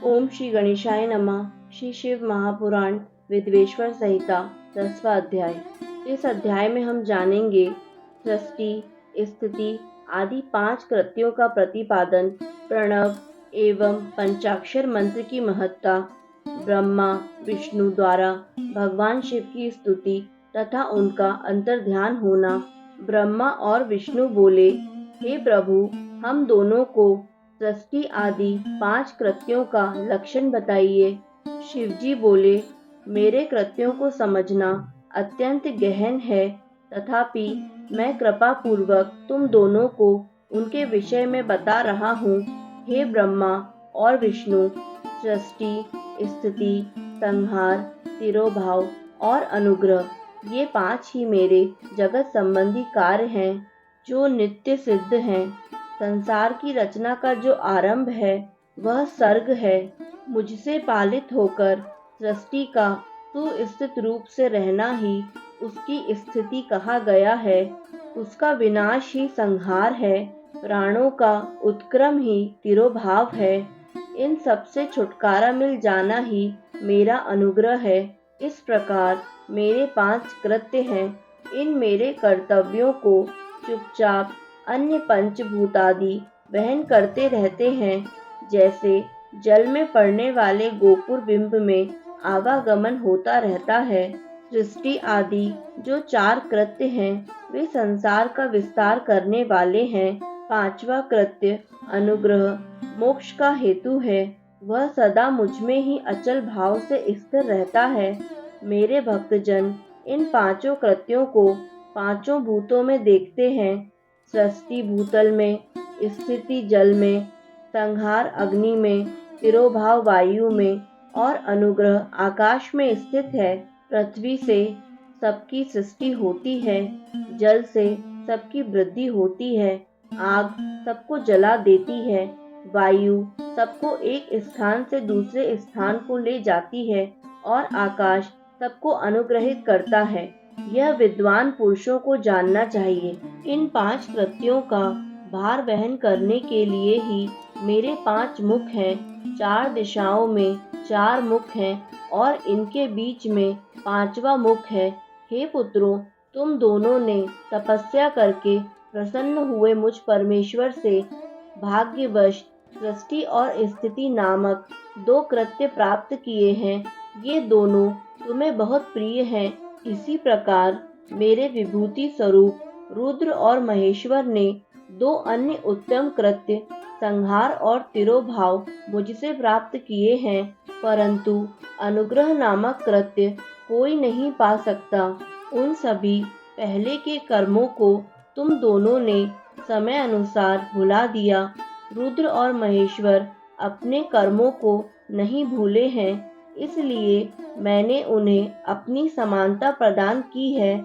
ओम श्री गणेशाय नमः। श्री शिव महापुराण विद्वेश्वर संहिता 10वां अध्याय। इस अध्याय में हम जानेंगे सृष्टि, स्थिति आदि 5 कृत्यों का प्रतिपादन, प्रणव एवं पंचाक्षर मंत्र की महत्ता, ब्रह्मा विष्णु द्वारा भगवान शिव की स्तुति तथा उनका अंतर्ध्यान होना। ब्रह्मा और विष्णु बोले, हे प्रभु, हम दोनों को सृष्टि आदि 5 कृत्यों का लक्षण बताइए। शिवजी बोले, मेरे कृत्यों को समझना अत्यंत गहन है, तथापि मैं कृपा पूर्वक तुम दोनों को उनके विषय में बता रहा हूँ। हे ब्रह्मा और विष्णु, सृष्टि, स्थिति, संहार, तिरोभाव और अनुग्रह, ये 5 ही मेरे जगत संबंधी कार्य हैं जो नित्य सिद्ध हैं। संसार की रचना का जो आरंभ है वह सर्ग है। मुझसे पालित होकर सृष्टि का सुस्थित रूप से रहना ही उसकी स्थिति कहा गया है। उसका विनाश ही संहार है। प्राणों का उत्क्रम ही तिरोभाव है। इन सब से छुटकारा मिल जाना ही मेरा अनुग्रह है। इस प्रकार मेरे 5 कृत्य हैं। इन मेरे कर्तव्यों को चुपचाप अन्य पंचभूतादि वहन करते रहते हैं। जैसे जल में पड़ने वाले गोपुर बिंब में आवागमन होता रहता है। सृष्टि आदि जो 4 कृत्य हैं वे संसार का विस्तार करने वाले हैं। 5वां कृत्य अनुग्रह मोक्ष का हेतु है। वह सदा मुझ में ही अचल भाव से स्थिर रहता है। मेरे भक्तजन इन 5 कृत्यों को 5 भूतों में देखते हैं। सृष्टि भूतल में, स्थिति जल में, संहार अग्नि में, तिरोभाव वायु में और अनुग्रह आकाश में स्थित है। पृथ्वी से सबकी सृष्टि होती है, जल से सबकी वृद्धि होती है, आग सबको जला देती है, वायु सबको एक स्थान से दूसरे स्थान को ले जाती है और आकाश सबको अनुग्रहित करता है। यह विद्वान पुरुषों को जानना चाहिए। इन 5 कृत्यों का भार वहन करने के लिए ही मेरे 5 मुख हैं। 4 दिशाओं में 4 मुख हैं और इनके बीच में 5वां मुख है। हे पुत्रों, तुम दोनों ने तपस्या करके प्रसन्न हुए मुझ परमेश्वर से भाग्यवश सृष्टि और स्थिति नामक 2 कृत्य प्राप्त किए हैं। ये दोनों तुम्हें बहुत प्रिय हैं। इसी प्रकार मेरे विभूति स्वरूप रुद्र और महेश्वर ने 2 अन्य उत्तम कृत्य संहार और तिरोभाव मुझसे प्राप्त किए हैं, परंतु अनुग्रह नामक कृत्य कोई नहीं पा सकता। उन सभी पहले के कर्मों को तुम दोनों ने समय अनुसार भुला दिया। रुद्र और महेश्वर अपने कर्मों को नहीं भूले हैं, इसलिए मैंने उन्हें अपनी समानता प्रदान की है।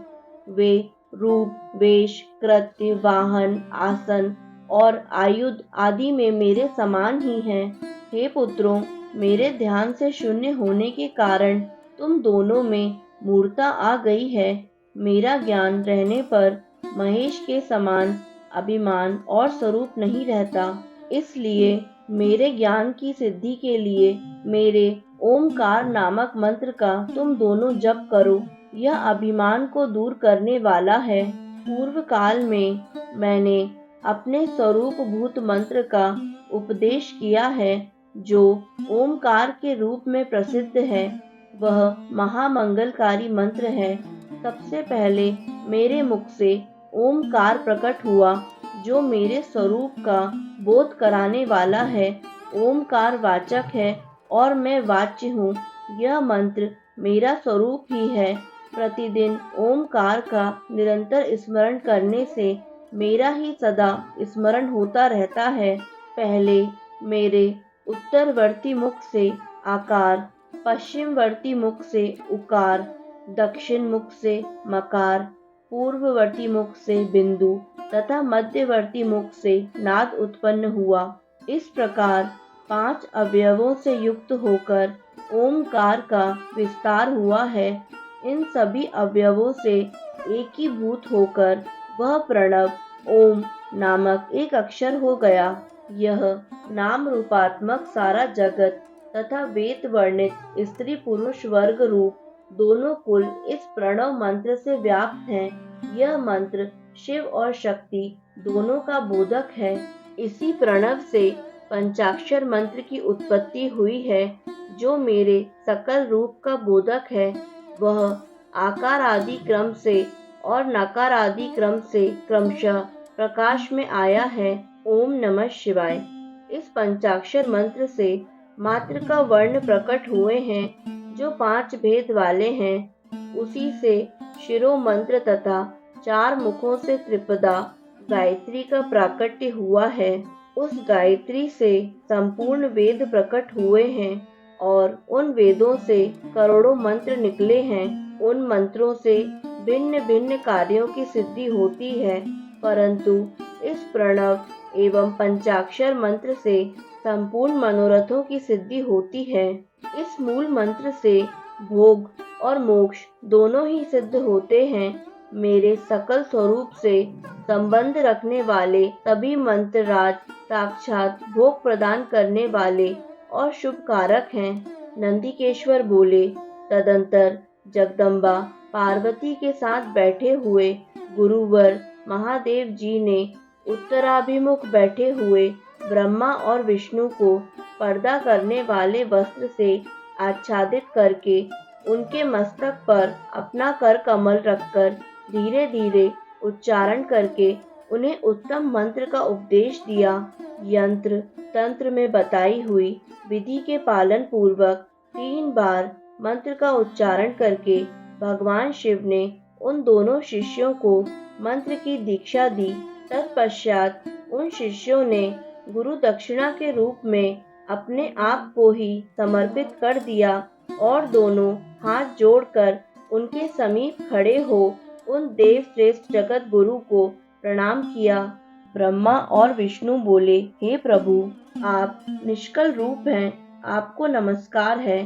वे रूप, वेश, कृत्य, वाहन, आसन और आयुध आदि में मेरे समान ही हैं। हे पुत्रों, मेरे ध्यान से शून्य होने के कारण तुम दोनों में मूर्ता आ गई है। मेरा ज्ञान रहने पर महेश के समान अभिमान और स्वरूप नहीं रहता। इसलिए मेरे ज्ञान की सिद्धि के लिए मेरे ओमकार नामक मंत्र का तुम दोनों जप करो। यह अभिमान को दूर करने वाला है। पूर्व काल में मैंने अपने स्वरूप भूत मंत्र का उपदेश किया है, जो ओमकार के रूप में प्रसिद्ध है। वह महामंगलकारी मंत्र है। सबसे पहले मेरे मुख से ओमकार प्रकट हुआ, जो मेरे स्वरूप का बोध कराने वाला है। ओमकार वाचक है और मैं वाच्य हूँ। यह मंत्र मेरा स्वरूप ही है। प्रतिदिन ओमकार का निरंतर स्मरण करने से मेरा ही सदा स्मरण होता रहता है। पहले मेरे उत्तरवर्ती मुख से आकार, पश्चिमवर्ती मुख से उकार, दक्षिण मुख से मकार, पूर्ववर्ती मुख से बिंदु तथा मध्यवर्ती मुख से नाद उत्पन्न हुआ। इस प्रकार 5 अवयवों से युक्त होकर ओमकार का विस्तार हुआ है। इन सभी अवयवों से एकीभूत होकर वह प्रणव ओम नामक एक अक्षर हो गया। यह नाम रूपात्मक सारा जगत तथा वेद वर्णित स्त्री पुरुष वर्ग रूप दोनों कुल इस प्रणव मंत्र से व्याप्त हैं। यह मंत्र शिव और शक्ति दोनों का बोधक है। इसी प्रणव से पंचाक्षर मंत्र की उत्पत्ति हुई है, जो मेरे सकल रूप का बोधक है। वह आकार आदि क्रम से और नकार आदि क्रम से क्रमशः प्रकाश में आया है। ओम नमः शिवाय। इस पंचाक्षर मंत्र से मात्र का वर्ण प्रकट हुए हैं, जो 5 भेद वाले हैं। उसी से शिरो मंत्र तथा 4 मुखों से त्रिपदा गायत्री का प्राकट्य हुआ है। उस गायत्री से संपूर्ण वेद प्रकट हुए हैं और उन वेदों से करोड़ों मंत्र निकले हैं। उन मंत्रों से भिन्न भिन्न कार्यों की सिद्धि होती है, परंतु इस प्रणव एवं पंचाक्षर मंत्र से संपूर्ण मनोरथों की सिद्धि होती है। इस मूल मंत्र से भोग और मोक्ष दोनों ही सिद्ध होते हैं। मेरे सकल स्वरूप से संबंध रखने वाले सभी मंत्र राज साक्षात भोग प्रदान करने वाले और शुभ कारक हैं। नंदिकेश्वर बोले, तदंतर जगदम्बा पार्वती के साथ बैठे हुए गुरुवर महादेव जी ने उत्तराभिमुख बैठे हुए ब्रह्मा और विष्णु को पर्दा करने वाले वस्त्र से आच्छादित करके उनके मस्तक पर अपना कर कमल रखकर धीरे धीरे उच्चारण करके उन्हें उत्तम मंत्र का उपदेश दिया। यंत्र तंत्र में बताई हुई विधि के पालन पूर्वक 3 बार मंत्र का उच्चारण करके भगवान शिव ने उन दोनों शिष्यों को मंत्र की दीक्षा दी। तत्पश्चात उन शिष्यों ने गुरु दक्षिणा के रूप में अपने आप को ही समर्पित कर दिया और दोनों हाथ जोड़कर उनके समीप खड़े हो उन देव श्रेष्ठ जगत गुरु को प्रणाम किया। ब्रह्मा और विष्णु बोले, हे प्रभु, आप निष्कल रूप हैं, आपको नमस्कार है।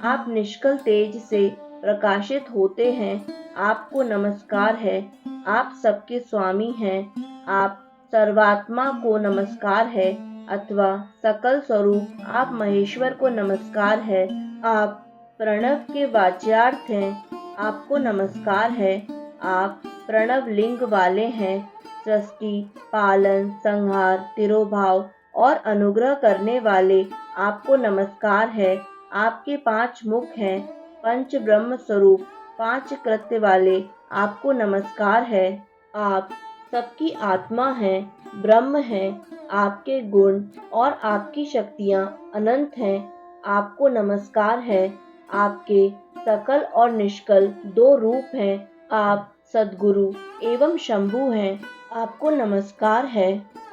आप निष्कल तेज से प्रकाशित होते हैं, आपको नमस्कार है। आप सबके स्वामी हैं, आप सर्वात्मा को नमस्कार है, अथवा सकल स्वरूप आप महेश्वर को नमस्कार है। आप प्रणव के वाच्यार्थ हैं, आपको नमस्कार है। आप प्रणव लिंग वाले हैं। सृष्टि, पालन, संहार, तिरोभाव और अनुग्रह करने वाले आपको नमस्कार है। आपके 5 मुख हैं। पंच ब्रह्म स्वरूप 5 कृत्य वाले आपको नमस्कार है। आप सबकी आत्मा हैं, ब्रह्म हैं। आपके गुण और आपकी शक्तियाँ अनंत हैं, आपको नमस्कार है। आपके सकल और निष्कल 2 रूप हैं। आप सद्गुरु एवं शंभु हैं, आपको नमस्कार है।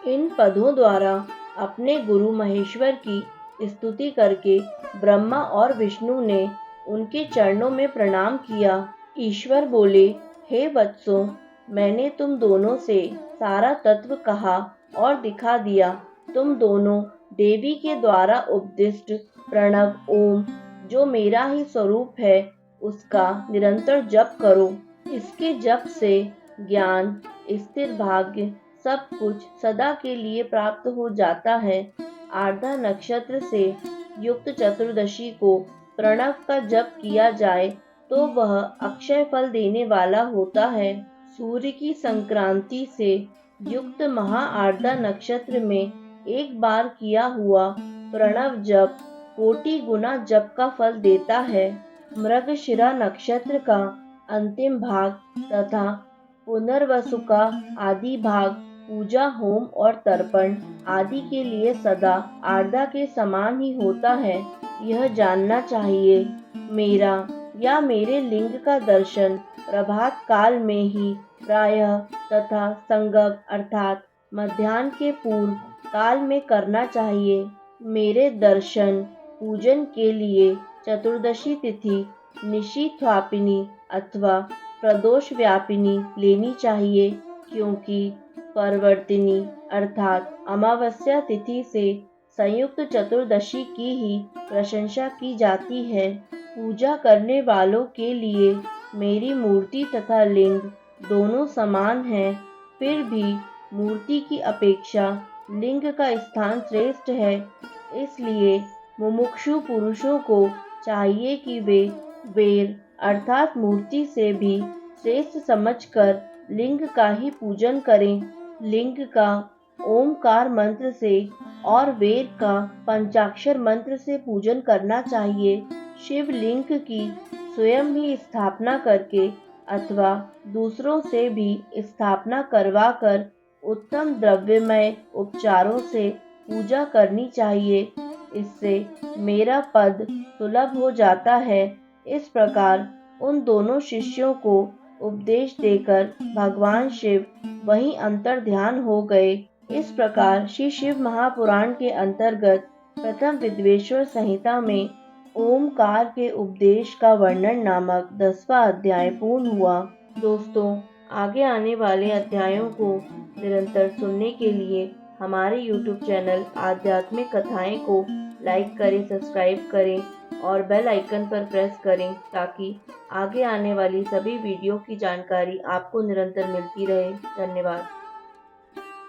इन पदों द्वारा अपने गुरु महेश्वर की स्तुति करके ब्रह्मा और विष्णु ने उनके चरणों में प्रणाम किया। ईश्वर बोले, हे वत्सों, मैंने तुम दोनों से सारा तत्व कहा और दिखा दिया। तुम दोनों देवी के द्वारा उपदिष्ट प्रणव ओम, जो मेरा ही स्वरूप है, उसका निरंतर जप करो। इसके जप से ज्ञान, स्थिर भाग्य, सब कुछ सदा के लिए प्राप्त हो जाता है। आर्द्रा नक्षत्र से युक्त चतुर्दशी को प्रणव का जप किया जाए तो वह अक्षय फल देने वाला होता है। सूर्य की संक्रांति से युक्त महा आर्द्रा नक्षत्र में एक बार किया हुआ प्रणव जप कोटि गुना जप का फल देता है। मृगशिरा नक्षत्र का अंतिम भाग तथा पुनर्वसु का आदि भाग पूजा, होम और तर्पण आदि के लिए सदा आर्द्रा के समान ही होता है, यह जानना चाहिए। मेरा या मेरे लिंग का दर्शन प्रभात काल में ही प्रायः तथा संगम अर्थात मध्याह्न के पूर्व काल में करना चाहिए। मेरे दर्शन पूजन के लिए चतुर्दशी तिथि निशीथ्वापिनी अथवा प्रदोष व्यापिनी लेनी चाहिए, क्योंकि परवर्तिनी अर्थात अमावस्या तिथि से संयुक्त चतुर्दशी की ही प्रशंसा की जाती है। पूजा करने वालों के लिए मेरी मूर्ति तथा लिंग दोनों समान हैं, फिर भी मूर्ति की अपेक्षा लिंग का स्थान श्रेष्ठ है, इसलिए मुमुक्षु पुरुषों को चाहिए कि वे वेर अर्थात मूर्ति से भी श्रेष्ठ समझकर लिंग का ही पूजन करें। लिंग का ओमकार मंत्र से और वेद का पंचाक्षर मंत्र से पूजन करना चाहिए। शिवलिंग की स्वयं ही स्थापना करके अथवा दूसरों से भी स्थापना करवाकर उत्तम द्रव्यमय उपचारों से पूजा करनी चाहिए। इससे मेरा पद सुलभ हो जाता है। इस प्रकार उन दोनों शिष्यों को उपदेश देकर भगवान शिव वहीं अंतर ध्यान हो गए। इस प्रकार श्री शिव महापुराण के अंतर्गत प्रथम विद्वेश्वर संहिता में ओमकार के उपदेश का वर्णन नामक 10वां अध्याय पूर्ण हुआ। दोस्तों, आगे आने वाले अध्यायों को निरंतर सुनने के लिए हमारे YouTube चैनल आध्यात्मिक कथाएं को लाइक करें, सब्सक्राइब करें और बेल आइकन पर प्रेस करें ताकि आगे आने वाली सभी वीडियो की जानकारी आपको निरंतर मिलती रहे। धन्यवाद।